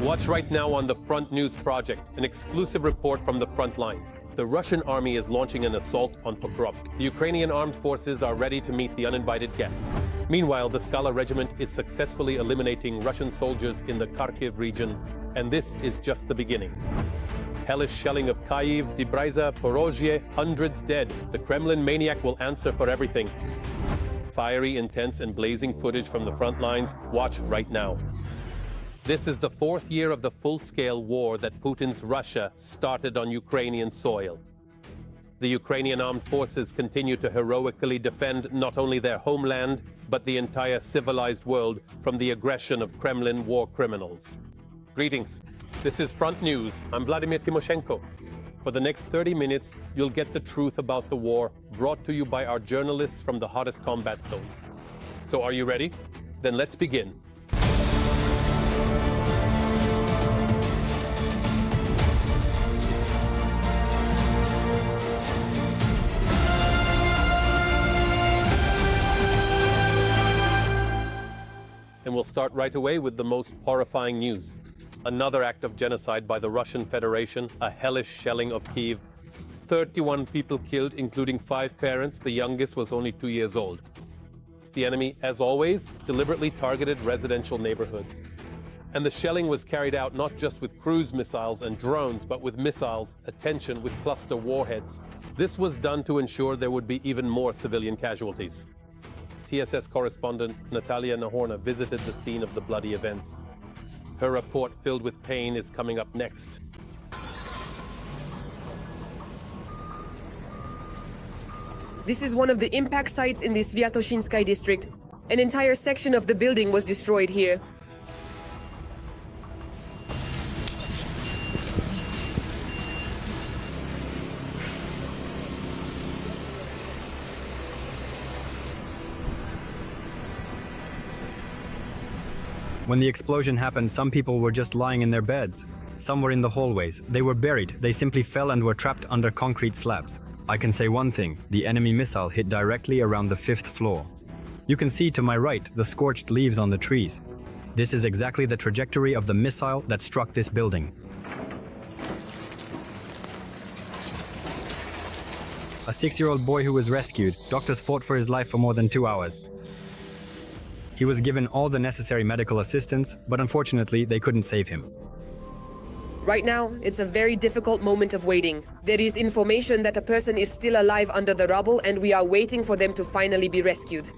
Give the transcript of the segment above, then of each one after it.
Watch right now on the Front News Project, an exclusive report from the front lines. The Russian army is launching an assault on Pokrovsk. The Ukrainian armed forces are ready to meet the uninvited guests. Meanwhile, the Skala regiment is successfully eliminating Russian soldiers in the Kharkiv region, and this is just the beginning. Hellish shelling of Kyiv, Debryza, Porozhye, hundreds dead. The Kremlin maniac will answer for everything. Fiery, intense, and blazing footage from the front lines. Watch right now. This is the fourth year of the full-scale war that Putin's Russia started on Ukrainian soil. The Ukrainian armed forces continue to heroically defend not only their homeland, but the entire civilized world from the aggression of Kremlin war criminals. Greetings. This is Front News. I'm Vladimir Timoshenko. For the next 30 minutes, you'll get the truth about the war, brought to you by our journalists from the hottest combat zones. So are you ready? Then let's begin. And we'll start right away with the most horrifying news. Another act of genocide by the Russian Federation, a hellish shelling of Kyiv. 31 people killed, including 5 parents. The youngest was only 2 years old. The enemy, as always, deliberately targeted residential neighborhoods. And the shelling was carried out not just with cruise missiles and drones, but with missiles, attention, with cluster warheads. This was done to ensure there would be even more civilian casualties. TSS correspondent Natalia Nahorna visited the scene of the bloody events. Her report, filled with pain, is coming up next. This is one of the impact sites in the Sviatoshinsky district. An entire section of the building was destroyed here. When the explosion happened, some people were just lying in their beds. Some were in the hallways. They were buried. They simply fell and were trapped under concrete slabs. I can say one thing: the enemy missile hit directly around the 5th floor. You can see to my right the scorched leaves on the trees. This is exactly the trajectory of the missile that struck this building. A 6-year-old boy who was rescued. Doctors fought for his life for more than 2 hours. He was given all the necessary medical assistance, but unfortunately, they couldn't save him. Right now, it's a very difficult moment of waiting. There is information that a person is still alive under the rubble, and we are waiting for them to finally be rescued.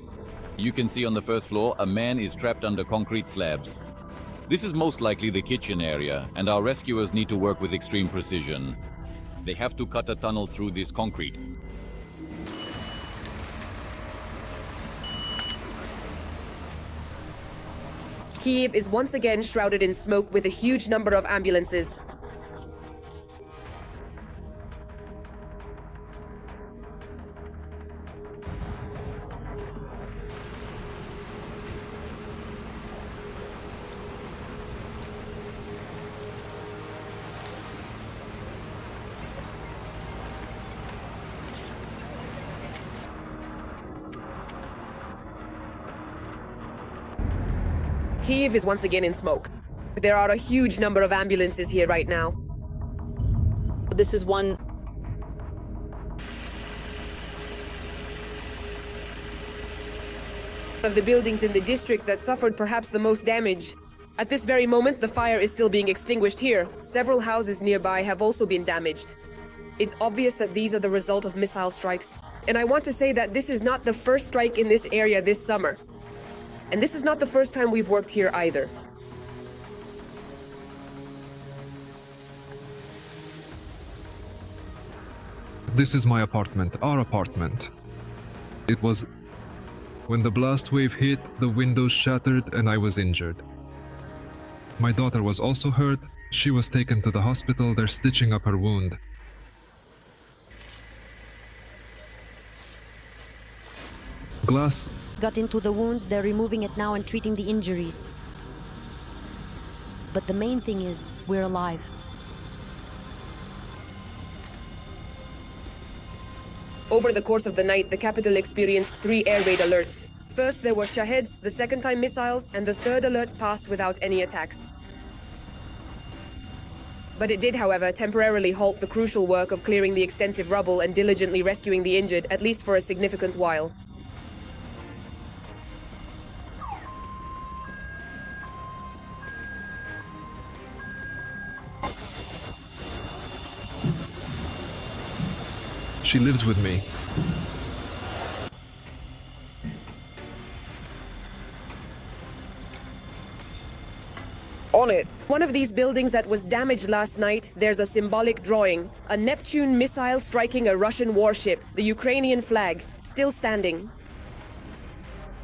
You can see on the 1st floor, a man is trapped under concrete slabs. This is most likely the kitchen area, and our rescuers need to work with extreme precision. They have to cut a tunnel through this concrete. Kyiv is once again shrouded in smoke with a huge number of ambulances. Kyiv is once again in smoke. There are a huge number of ambulances here right now. This is one of the buildings in the district that suffered perhaps the most damage. At this very moment, the fire is still being extinguished here. Several houses nearby have also been damaged. It's obvious that these are the result of missile strikes. And I want to say that this is not the first strike in this area this summer. And this is not the first time we've worked here either. This is my apartment, our apartment. It was when the blast wave hit, the windows shattered and I was injured. My daughter was also hurt. She was taken to the hospital. They're stitching up her wound. Glass got into the wounds. They're removing it now and treating the injuries. But the main thing is, we're alive. Over the course of the night, the capital experienced 3 air raid alerts. First there were Shaheds, the second time missiles, and the third alert passed without any attacks. But it did, however, temporarily halt the crucial work of clearing the extensive rubble and diligently rescuing the injured, at least for a significant while. She lives with me. On it! One of these buildings that was damaged last night, there's a symbolic drawing. A Neptune missile striking a Russian warship, the Ukrainian flag, still standing.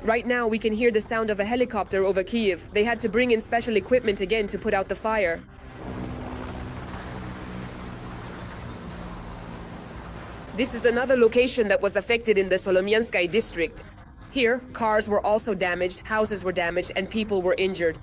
Right now, we can hear the sound of a helicopter over Kyiv. They had to bring in special equipment again to put out the fire. This is another location that was affected in the Solomyansky district. Here, cars were also damaged, houses were damaged, and people were injured.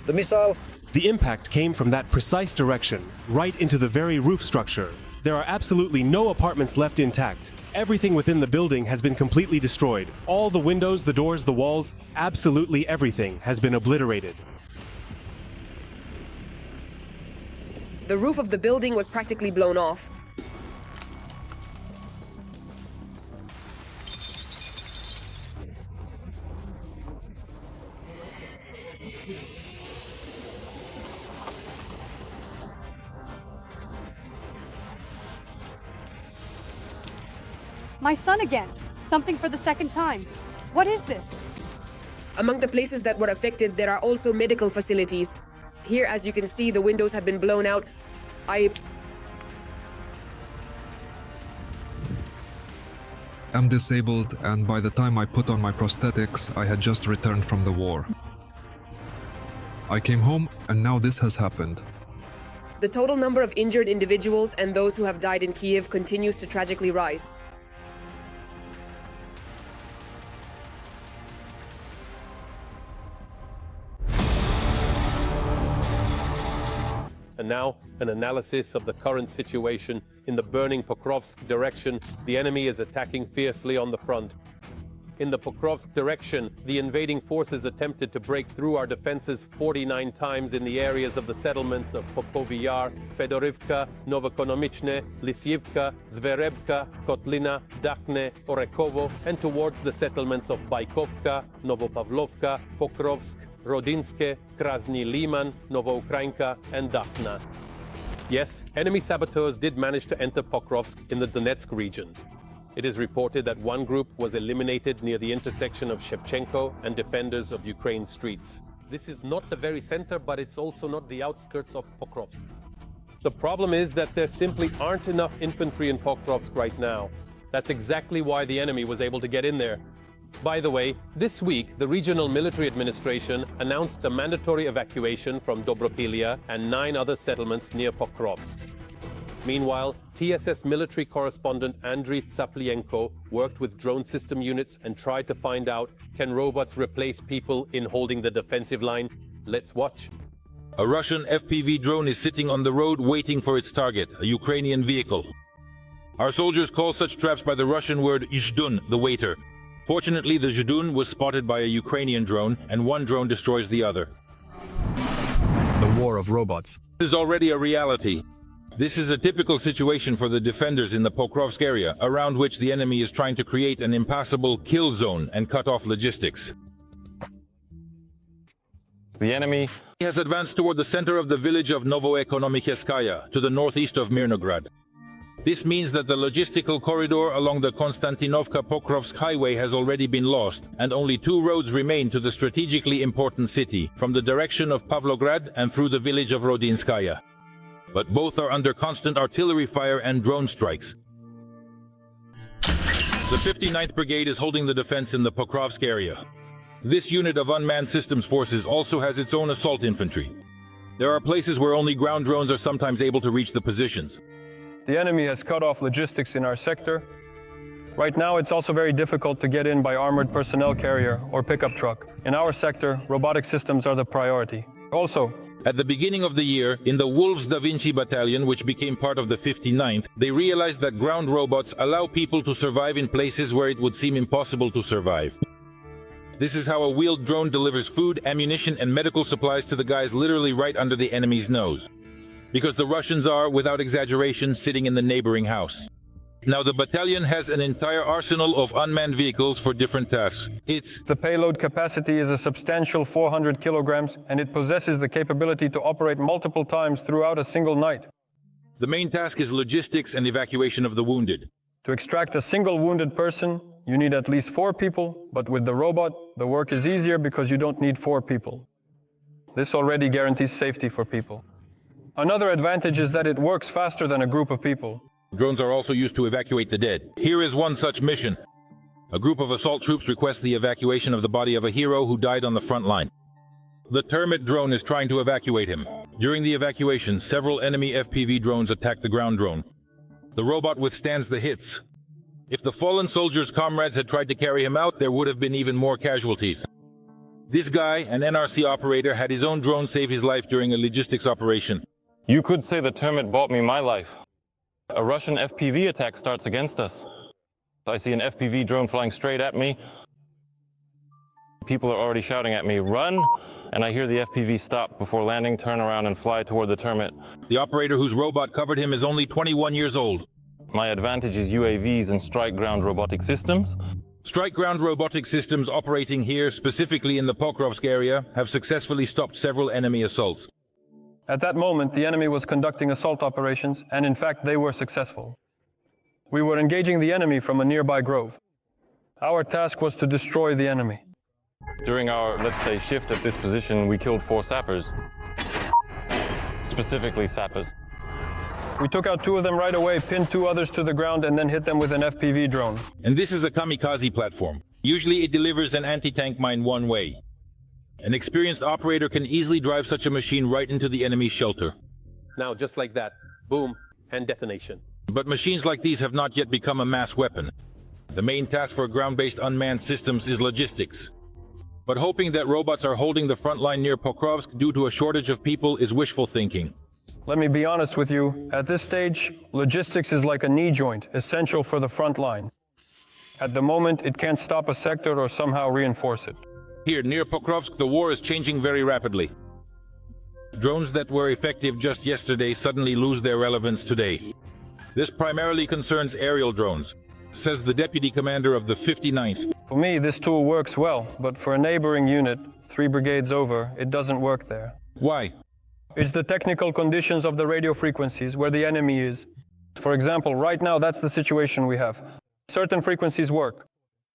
The missile? The impact came from that precise direction, right into the very roof structure. There are absolutely no apartments left intact. Everything within the building has been completely destroyed. All the windows, the doors, the walls, absolutely everything has been obliterated. The roof of the building was practically blown off. My son again. Something for the second time. What is this? Among the places that were affected, there are also medical facilities. Here, as you can see, the windows have been blown out. I'm disabled, and by the time I put on my prosthetics, I had just returned from the war. I came home, and now this has happened. The total number of injured individuals and those who have died in Kyiv continues to tragically rise. And now, an analysis of the current situation. In the burning Pokrovsk direction, the enemy is attacking fiercely on the front. In the Pokrovsk direction, the invading forces attempted to break through our defenses 49 times in the areas of the settlements of Popovy Yar, Fedorivka, Novoekonomichne, Lisyivka, Zverebka, Kotlina, Dakhne, Orekovo, and towards the settlements of Baikovka, Novopavlovka, Pokrovsk, Rodinske, Krasny Liman, Novoukrainka, and Dakhna. Yes, enemy saboteurs did manage to enter Pokrovsk in the Donetsk region. It is reported that one group was eliminated near the intersection of Shevchenko and defenders of Ukraine streets. This is not the very center, but it's also not the outskirts of Pokrovsk. The problem is that there simply aren't enough infantry in Pokrovsk right now. That's exactly why the enemy was able to get in there. By the way, this week, the Regional Military Administration announced a mandatory evacuation from Dobropilia and 9 other settlements near Pokrovsk. Meanwhile, TSS military correspondent Andriy Tsaplienko worked with drone system units and tried to find out, can robots replace people in holding the defensive line? Let's watch. A Russian FPV drone is sitting on the road waiting for its target, a Ukrainian vehicle. Our soldiers call such traps by the Russian word "zhdun," the waiter. Fortunately, the zhdun was spotted by a Ukrainian drone, and one drone destroys the other. The war of robots. This is already a reality. This is a typical situation for the defenders in the Pokrovsk area, around which the enemy is trying to create an impassable kill zone and cut off logistics. The enemy has advanced toward the center of the village of Novoekonomicheskaya, to the northeast of Mirnograd. This means that the logistical corridor along the Konstantinovka-Pokrovsk highway has already been lost, and only 2 roads remain to the strategically important city, from the direction of Pavlograd and through the village of Rodinskaya. But both are under constant artillery fire and drone strikes. The 59th Brigade is holding the defense in the Pokrovsk area. This unit of unmanned systems forces also has its own assault infantry. There are places where only ground drones are sometimes able to reach the positions. The enemy has cut off logistics in our sector. Right now, it's also very difficult to get in by armored personnel carrier or pickup truck. In our sector, robotic systems are the priority. Also, at the beginning of the year, in the Wolves Da Vinci Battalion, which became part of the 59th, they realized that ground robots allow people to survive in places where it would seem impossible to survive. This is how a wheeled drone delivers food, ammunition, and medical supplies to the guys literally right under the enemy's nose. Because the Russians are, without exaggeration, sitting in the neighboring house. Now the battalion has an entire arsenal of unmanned vehicles for different tasks. The payload capacity is a substantial 400 kilograms, and it possesses the capability to operate multiple times throughout a single night. The main task is logistics and evacuation of the wounded. To extract a single wounded person, you need at least 4 people, but with the robot, the work is easier because you don't need 4 people. This already guarantees safety for people. Another advantage is that it works faster than a group of people. Drones are also used to evacuate the dead. Here is one such mission. A group of assault troops request the evacuation of the body of a hero who died on the front line. The Termit drone is trying to evacuate him. During the evacuation, several enemy FPV drones attack the ground drone. The robot withstands the hits. If the fallen soldier's comrades had tried to carry him out, there would have been even more casualties. This guy, an NRC operator, had his own drone save his life during a logistics operation. You could say the Termit bought me my life. A Russian FPV attack starts against us. I see an FPV drone flying straight at me. People are already shouting at me, "Run!" And I hear the FPV stop before landing, turn around and fly toward the Termit. The operator whose robot covered him is only 21 years old. My advantage is UAVs and strike ground robotic systems. Strike ground robotic systems operating here, specifically in the Pokrovsk area, have successfully stopped several enemy assaults. At that moment, the enemy was conducting assault operations, and in fact, they were successful. We were engaging the enemy from a nearby grove. Our task was to destroy the enemy. During our, let's say, shift at this position, we killed 4 sappers. Specifically sappers. We took out 2 of them right away, pinned 2 others to the ground, and then hit them with an FPV drone. And this is a kamikaze platform. Usually it delivers an anti-tank mine one way. An experienced operator can easily drive such a machine right into the enemy's shelter. Now, just like that, boom, and detonation. But machines like these have not yet become a mass weapon. The main task for ground-based unmanned systems is logistics. But hoping that robots are holding the front line near Pokrovsk due to a shortage of people is wishful thinking. Let me be honest with you. At this stage, logistics is like a knee joint, essential for the front line. At the moment, it can't stop a sector or somehow reinforce it. Here, near Pokrovsk, the war is changing very rapidly. Drones that were effective just yesterday suddenly lose their relevance today. This primarily concerns aerial drones, says the deputy commander of the 59th. For me, this tool works well, but for a neighboring unit, 3 brigades over, it doesn't work there. Why? It's the technical conditions of the radio frequencies where the enemy is. For example, right now, that's the situation we have. Certain frequencies work.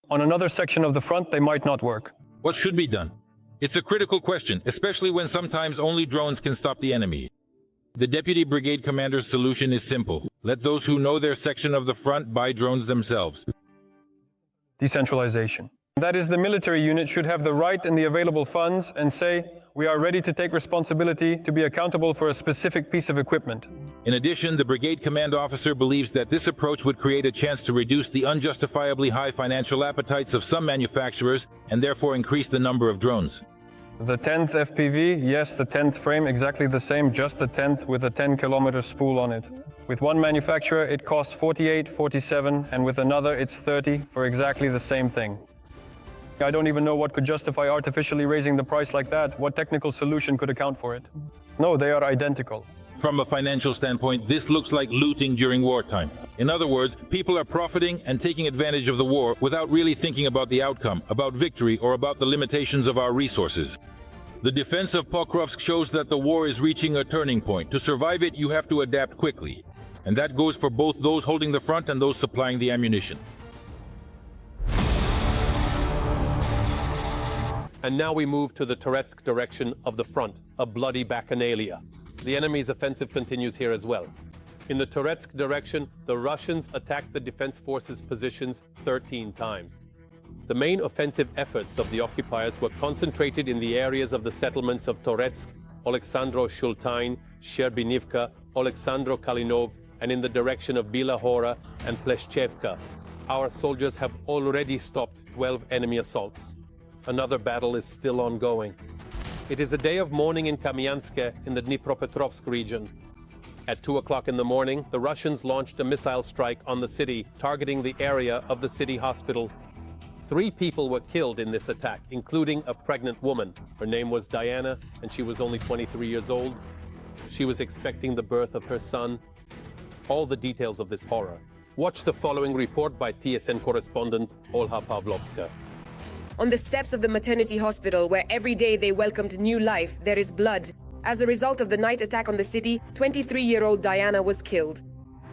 On another section of the front, they might not work. What should be done? It's a critical question, especially when sometimes only drones can stop the enemy. The deputy brigade commander's solution is simple. Let those who know their section of the front buy drones themselves. Decentralization. That is, the military unit should have the right and the available funds and say, we are ready to take responsibility to be accountable for a specific piece of equipment. In addition, the brigade command officer believes that this approach would create a chance to reduce the unjustifiably high financial appetites of some manufacturers and therefore increase the number of drones. The 10th FPV, yes, the 10th frame, exactly the same, just the 10th with a 10-kilometer spool on it. With one manufacturer, it costs 48, 47, and with another, it's 30 for exactly the same thing. I don't even know what could justify artificially raising the price like that. What technical solution could account for it? No, they are identical. From a financial standpoint, this looks like looting during wartime. In other words, people are profiting and taking advantage of the war without really thinking about the outcome, about victory, or about the limitations of our resources. The defense of Pokrovsk shows that the war is reaching a turning point. To survive it, you have to adapt quickly. And that goes for both those holding the front and those supplying the ammunition. And now we move to the Toretsk direction of the front, a bloody bacchanalia. The enemy's offensive continues here as well. In the Toretsk direction, the Russians attacked the defense forces' positions 13 times. The main offensive efforts of the occupiers were concentrated in the areas of the settlements of Toretsk, Oleksandro Shultain, Sherbinivka, Oleksandro Kalinov, and in the direction of Bila Hora and Pleshchevka. Our soldiers have already stopped 12 enemy assaults. Another battle is still ongoing. It is a day of mourning in Kamyansk in the Dnipropetrovsk region. At 2 o'clock in the morning, the Russians launched a missile strike on the city, targeting the area of the city hospital. 3 people were killed in this attack, including a pregnant woman. Her name was Diana, and she was only 23 years old. She was expecting the birth of her son. All the details of this horror. Watch the following report by TSN correspondent Olha Pavlovska. On the steps of the maternity hospital, where every day they welcomed new life, there is blood. As a result of the night attack on the city, 23-year-old Diana was killed.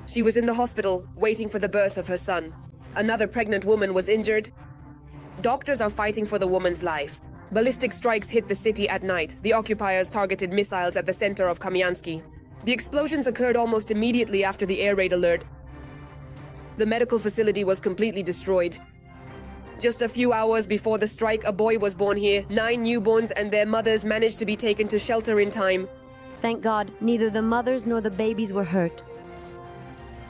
She was in the hospital, waiting for the birth of her son. Another pregnant woman was injured. Doctors are fighting for the woman's life. Ballistic strikes hit the city at night. The occupiers targeted missiles at the center of Kamyansk. The explosions occurred almost immediately after the air raid alert. The medical facility was completely destroyed. Just a few hours before the strike, a boy was born here. 9 newborns and their mothers managed to be taken to shelter in time. Thank God, neither the mothers nor the babies were hurt.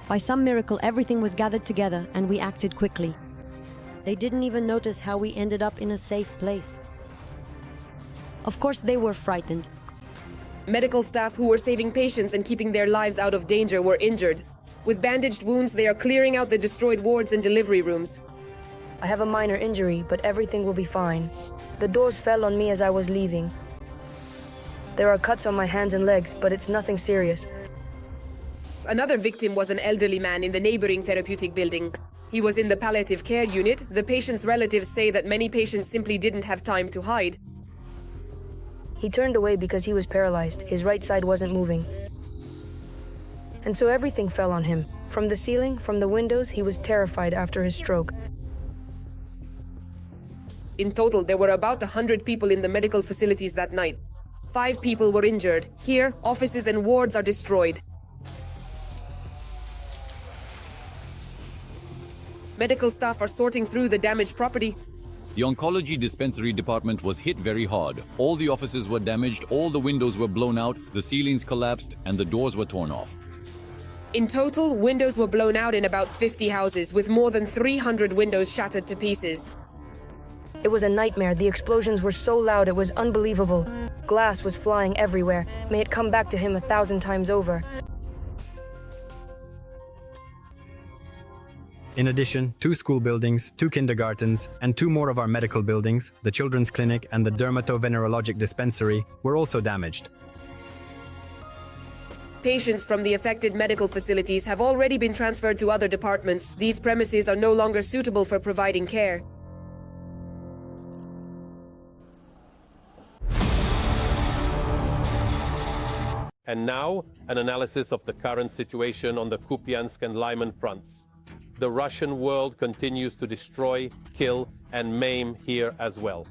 By some miracle, everything was gathered together and we acted quickly. They didn't even notice how we ended up in a safe place. Of course, they were frightened. Medical staff who were saving patients and keeping their lives out of danger were injured. With bandaged wounds, they are clearing out the destroyed wards and delivery rooms. I have a minor injury, but everything will be fine. The doors fell on me as I was leaving. There are cuts on my hands and legs, but it's nothing serious. Another victim was an elderly man in the neighboring therapeutic building. He was in the palliative care unit. The patient's relatives say that many patients simply didn't have time to hide. He turned away because he was paralyzed. His right side wasn't moving. And so everything fell on him. From the ceiling, from the windows, he was terrified after his stroke. In total, there were about 100 people in the medical facilities that night. 5 people were injured. Here, offices and wards are destroyed. Medical staff are sorting through the damaged property. The oncology dispensary department was hit very hard. All the offices were damaged, all the windows were blown out, the ceilings collapsed, and the doors were torn off. In total, windows were blown out in about 50 houses, with more than 300 windows shattered to pieces. It was a nightmare. The explosions were so loud it was unbelievable. Glass was flying everywhere. May it come back to him 1,000 times over. In addition, 2 school buildings, 2 kindergartens, and 2 more of our medical buildings, the children's clinic and the dermatovenerologic dispensary, were also damaged. Patients from the affected medical facilities have already been transferred to other departments. These premises are no longer suitable for providing care. And now, an analysis of the current situation on the Kupiansk and Lyman fronts. The Russian world continues to destroy, kill, and maim here as well.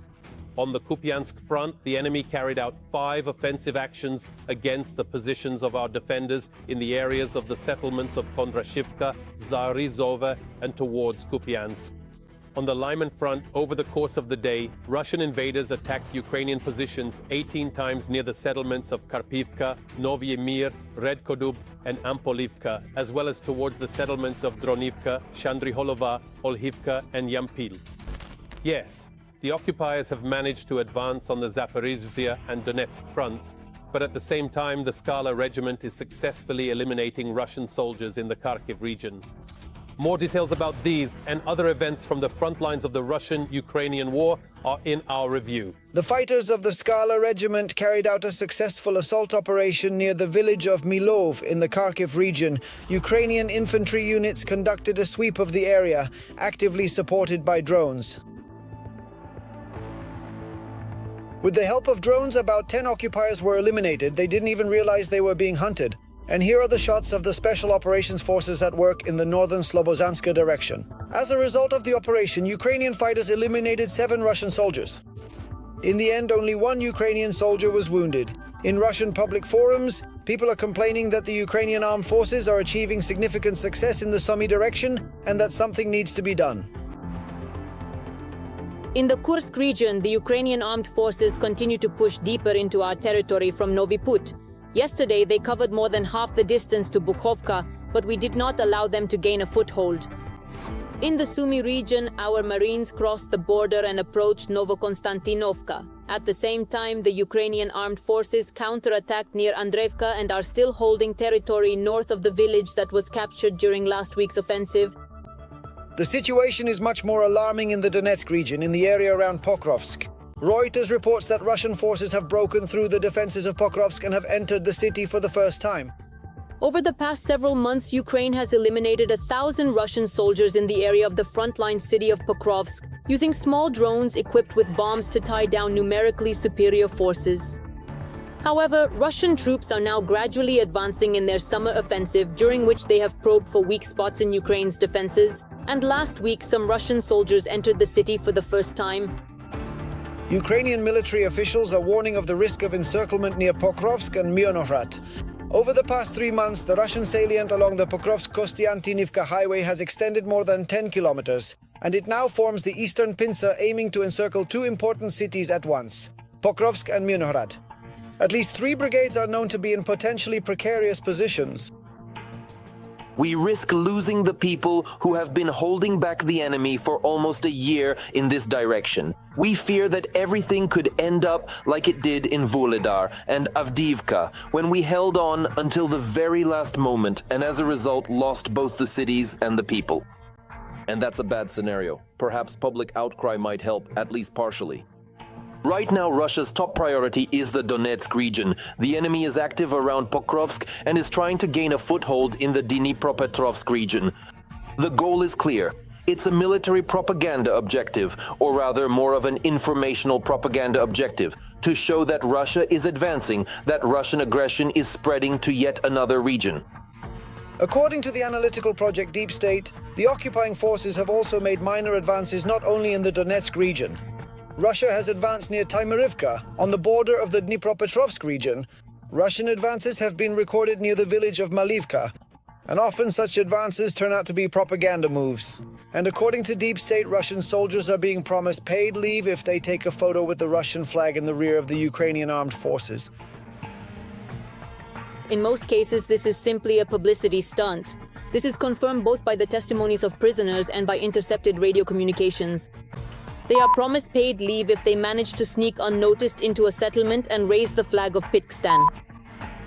On the Kupiansk front, the enemy carried out 5 offensive actions against the positions of our defenders in the areas of the settlements of Kondrashivka, Zarizova, and towards Kupiansk. On the Lyman front, over the course of the day, Russian invaders attacked Ukrainian positions 18 times near the settlements of Karpivka, Novye Mir, Redkodub, and Ampolivka, as well as towards the settlements of Dronivka, Shandriholova, Olhivka, and Yampil. Yes, the occupiers have managed to advance on the Zaporizhzhia and Donetsk fronts, but at the same time, the Skala regiment is successfully eliminating Russian soldiers in the Kharkiv region. More details about these and other events from the front lines of the Russian-Ukrainian war are in our review. The fighters of the Skala regiment carried out a successful assault operation near the village of Milov in the Kharkiv region. Ukrainian infantry units conducted a sweep of the area, actively supported by drones. With the help of drones, about 10 occupiers were eliminated. They didn't even realize they were being hunted. And here are the shots of the Special Operations Forces at work in the northern Slobozanska direction. As a result of the operation, Ukrainian fighters eliminated 7 Russian soldiers. In the end, only 1 Ukrainian soldier was wounded. In Russian public forums, people are complaining that the Ukrainian armed forces are achieving significant success in the Sumy direction and that something needs to be done. In the Kursk region, the Ukrainian armed forces continue to push deeper into our territory from Novi Put. Yesterday, they covered more than half the distance to Bukhovka, but we did not allow them to gain a foothold. In the Sumy region, our Marines crossed the border and approached Novokonstantinovka. At the same time, the Ukrainian armed forces counterattacked near Andreevka and are still holding territory north of the village that was captured during last week's offensive. The situation is much more alarming in the Donetsk region, in the area around Pokrovsk. Reuters reports that Russian forces have broken through the defenses of Pokrovsk and have entered the city for the first time. Over the past several months, Ukraine has eliminated 1,000 Russian soldiers in the area of the frontline city of Pokrovsk, using small drones equipped with bombs to tie down numerically superior forces. However, Russian troops are now gradually advancing in their summer offensive, during which they have probed for weak spots in Ukraine's defenses, and last week some Russian soldiers entered the city for the first time. Ukrainian military officials are warning of the risk of encirclement near Pokrovsk and Myrnohrad. Over the past 3 months, the Russian salient along the Pokrovsk-Kostiantynivka highway has extended more than 10 kilometers, and it now forms the eastern pincer aiming to encircle 2 important cities at once, Pokrovsk and Myrnohrad. At least 3 brigades are known to be in potentially precarious positions. We risk losing the people who have been holding back the enemy for almost a year in this direction. We fear that everything could end up like it did in Vuhledar and Avdiivka, when we held on until the very last moment and as a result lost both the cities and the people. And that's a bad scenario. Perhaps public outcry might help, at least partially. Right now, Russia's top priority is the Donetsk region. The enemy is active around Pokrovsk and is trying to gain a foothold in the Dnipropetrovsk region. The goal is clear. It's a military propaganda objective, or rather more of an informational propaganda objective, to show that Russia is advancing, that Russian aggression is spreading to yet another region. According to the analytical project Deep State, the occupying forces have also made minor advances not only in the Donetsk region. Russia has advanced near Tymarivka, on the border of the Dnipropetrovsk region. Russian advances have been recorded near the village of Malivka, and often such advances turn out to be propaganda moves. And according to Deep State, Russian soldiers are being promised paid leave if they take a photo with the Russian flag in the rear of the Ukrainian armed forces. In most cases, this is simply a publicity stunt. This is confirmed both by the testimonies of prisoners and by intercepted radio communications. They are promised paid leave if they manage to sneak unnoticed into a settlement and raise the flag of Pitkstan.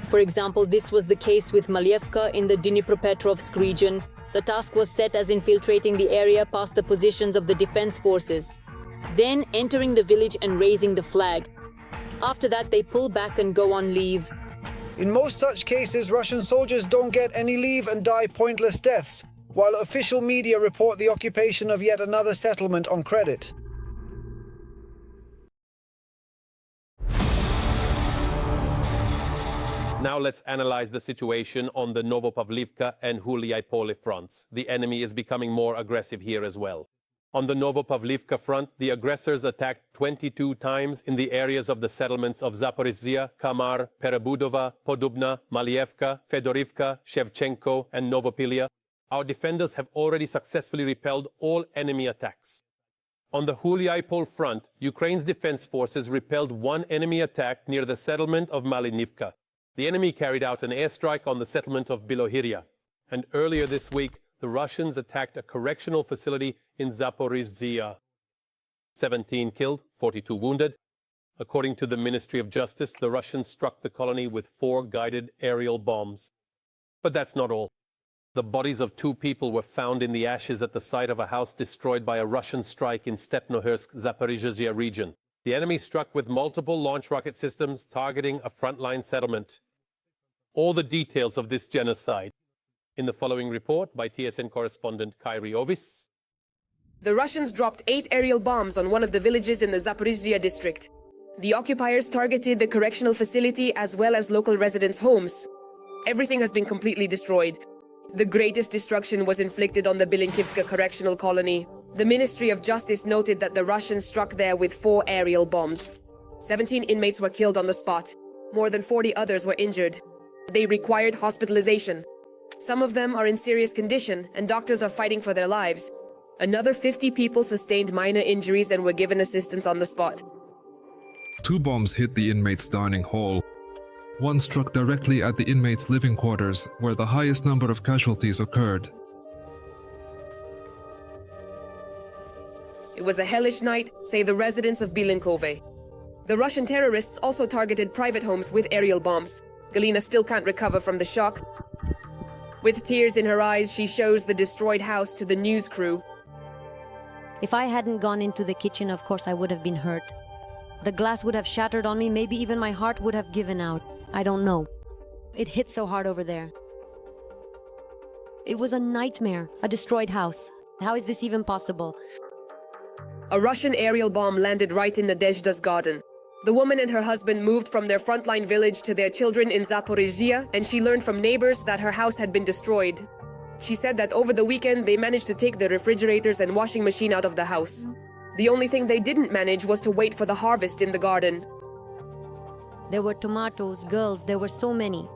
For example, this was the case with Malievka in the Dnipropetrovsk region. The task was set as infiltrating the area past the positions of the defense forces, then entering the village and raising the flag. After that, they pull back and go on leave. In most such cases, Russian soldiers don't get any leave and die pointless deaths, while official media report the occupation of yet another settlement on credit. Now let's analyze the situation on the Novopavlivka and Huliaipole fronts. The enemy is becoming more aggressive here as well. On the Novopavlivka front, the aggressors attacked 22 times in the areas of the settlements of Zaporizhzhia, Kamar, Perebudova, Podubna, Malievka, Fedorivka, Shevchenko, and Novopilia. Our defenders have already successfully repelled all enemy attacks. On the Huliaipole front, Ukraine's defense forces repelled one enemy attack near the settlement of Malinivka. The enemy carried out an airstrike on the settlement of Bilohirya. And earlier this week, the Russians attacked a correctional facility in Zaporizhzhia. 17 killed, 42 wounded. According to the Ministry of Justice, the Russians struck the colony with 4 guided aerial bombs. But that's not all. The bodies of 2 people were found in the ashes at the site of a house destroyed by a Russian strike in Stepnohursk, Zaporizhzhia region. The enemy struck with multiple launch rocket systems targeting a frontline settlement. All the details of this genocide in the following report by TSN correspondent Kyrie Ovis. The Russians dropped 8 aerial bombs on one of the villages in the Zaporizhzhia district. The occupiers targeted the correctional facility as well as local residents' homes. Everything has been completely destroyed. The greatest destruction was inflicted on the Bilinkivska correctional colony. The Ministry of Justice noted that the Russians struck there with 4 aerial bombs. 17 inmates were killed on the spot. More than 40 others were injured. They required hospitalization. Some of them are in serious condition, and doctors are fighting for their lives. Another 50 people sustained minor injuries and were given assistance on the spot. 2 bombs hit the inmates' dining hall. One struck directly at the inmates' living quarters, where the highest number of casualties occurred. It was a hellish night, say the residents of Bilinkove. The Russian terrorists also targeted private homes with aerial bombs. Galina still can't recover from the shock. With tears in her eyes, she shows the destroyed house to the news crew. If I hadn't gone into the kitchen, of course I would have been hurt. The glass would have shattered on me, maybe even my heart would have given out. I don't know. It hit so hard over there. It was a nightmare, a destroyed house. How is this even possible? A Russian aerial bomb landed right in Nadezhda's garden. The woman and her husband moved from their frontline village to their children in Zaporizhia, and she learned from neighbors that her house had been destroyed. She said that over the weekend they managed to take the refrigerators and washing machine out of the house. The only thing they didn't manage was to wait for the harvest in the garden. There were tomatoes, girls, there were so many.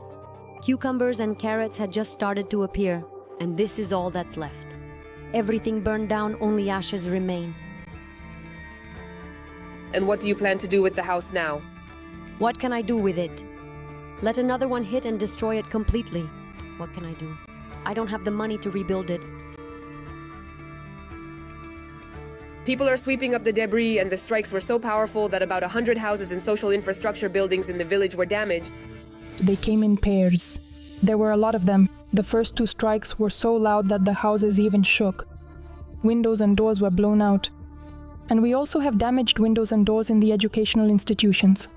Cucumbers and carrots had just started to appear, and this is all that's left. Everything burned down, only ashes remain. And what do you plan to do with the house now? What can I do with it? Let another one hit and destroy it completely. What can I do? I don't have the money to rebuild it. People are sweeping up the debris, and the strikes were so powerful that about 100 houses and social infrastructure buildings in the village were damaged. They came in pairs. There were a lot of them. The first two strikes were so loud that the houses even shook. Windows and doors were blown out. And we also have damaged windows and doors in the educational institutions.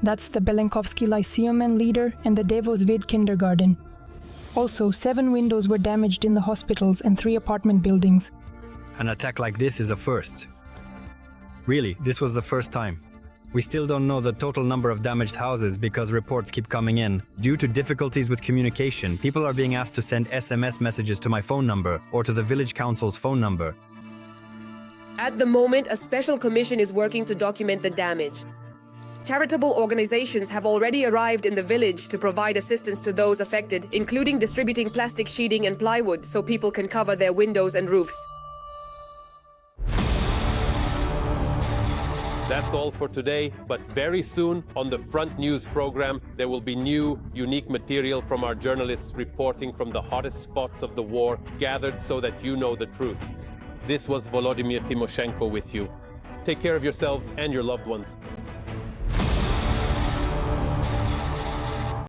That's the Belenkovsky Lyceum and Leader and the Devozvid Kindergarten. Also, 7 windows were damaged in the hospitals and 3 apartment buildings. An attack like this is a first. Really, this was the first time. We still don't know the total number of damaged houses because reports keep coming in. Due to difficulties with communication, people are being asked to send SMS messages to my phone number or to the village council's phone number. At the moment, a special commission is working to document the damage. Charitable organizations have already arrived in the village to provide assistance to those affected, including distributing plastic sheeting and plywood so people can cover their windows and roofs. That's all for today, but very soon on the Front News program, there will be new, unique material from our journalists reporting from the hottest spots of the war, gathered so that you know the truth. This was Volodymyr Timoshenko with you. Take care of yourselves and your loved ones.